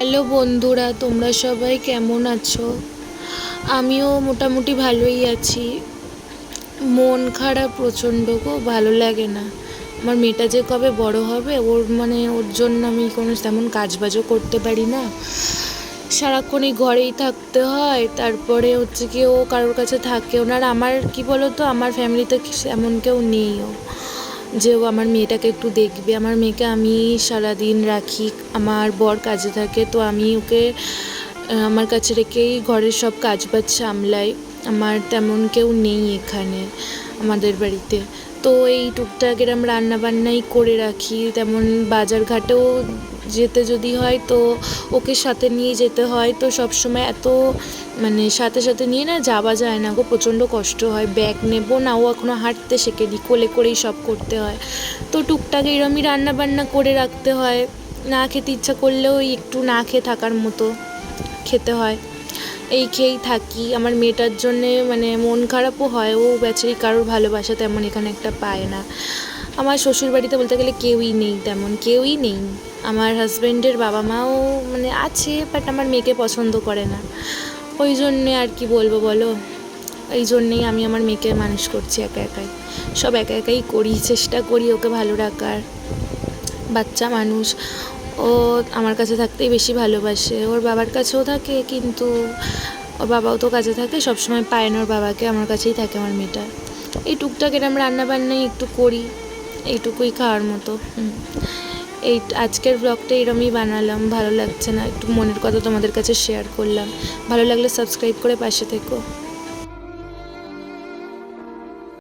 Hello বন্ধুরা, তোমরা সবাই কেমন আছো? আমিও মোটামুটি ভালোই আছি। মন খারাপ প্রচণ্ড গো, ভালো লাগে না। আমার মেয়েটা যে কবে বড় হবে, ওর জন্য আমি কোনো তেমন কাজবাজও করতে পারি না। সারাক্ষণ এই ঘরেই থাকতে হয়। তারপরে হচ্ছে কি, ও কারোর কাছে থাকেও না। আর আমার কি বলো তো, আমার ফ্যামিলিতে এমন কেউ নেইও যে ও আমার মেয়েটাকে একটু দেখবে। আমার মেয়েকে আমি সারাদিন রাখি, আমার বর কাজে থাকে, তো আমি ওকে আমার কাছে রেখেই ঘরের সব কাজবাজ সামলাই। আমার তেমন কেউ নেই এখানে আমাদের বাড়িতে। তো এই টুকটাক এরম রান্নাবান্নাই করে রাখি। তেমন বাজারঘাটেও যেতে যদি হয় তো ওকে সাথে নিয়ে যেতে হয়। তো সবসময় এত সাথে সাথে নিয়ে না যাওয়া যায় না গো, প্রচণ্ড কষ্ট হয়। ব্যাগ নেবো না, ও এখনও হাঁটতে শেখেনি, কোলে করেই সব করতে হয়। তো টুকটাক এরমই রান্নাবান্না করে রাখতে হয়। না খেতে ইচ্ছা করলেও একটু না খেয়ে থাকার মতো খেতে হয়। এই খেয়েই থাকি। আমার মেয়েটার জন্যে মন খারাপও হয়। ও বেচারি কারোর ভালোবাসা তেমন এখানে একটা পায় না। আমার শ্বশুরবাড়িতে বলতে গেলে কেউই নেই, তেমন কেউই নেই। আমার হাজব্যান্ডের বাবা মাও আছে, বাট আমার মেয়েকে পছন্দ করে না। ওই জন্যে আর কি বলবো বলো, এই জন্যেই আমি আমার মেয়েকে মানুষ করছি একা একাই। সব একা একাই করি, চেষ্টা করি ওকে ভালো রাখার। বাচ্চা মানুষ, ও আমার কাছে থাকতেই বেশি ভালোবাসে। ওর বাবার কাছেও থাকে, কিন্তু ওর বাবাও তো কাজে থাকে, সবসময় পায় না ওর বাবাকে। আমার কাছেই থাকে আমার মেয়েটা। এই টুকটাক এরম রান্নাবান্নাই একটু করি, এইটুকুই খাওয়ার মতো। এই আজকের ব্লগটা এরমই বানালাম, ভালো লাগছে না, একটু মনের কথা তোমাদের কাছে শেয়ার করলাম। ভালো লাগলে সাবস্ক্রাইব করে পাশে থেকো।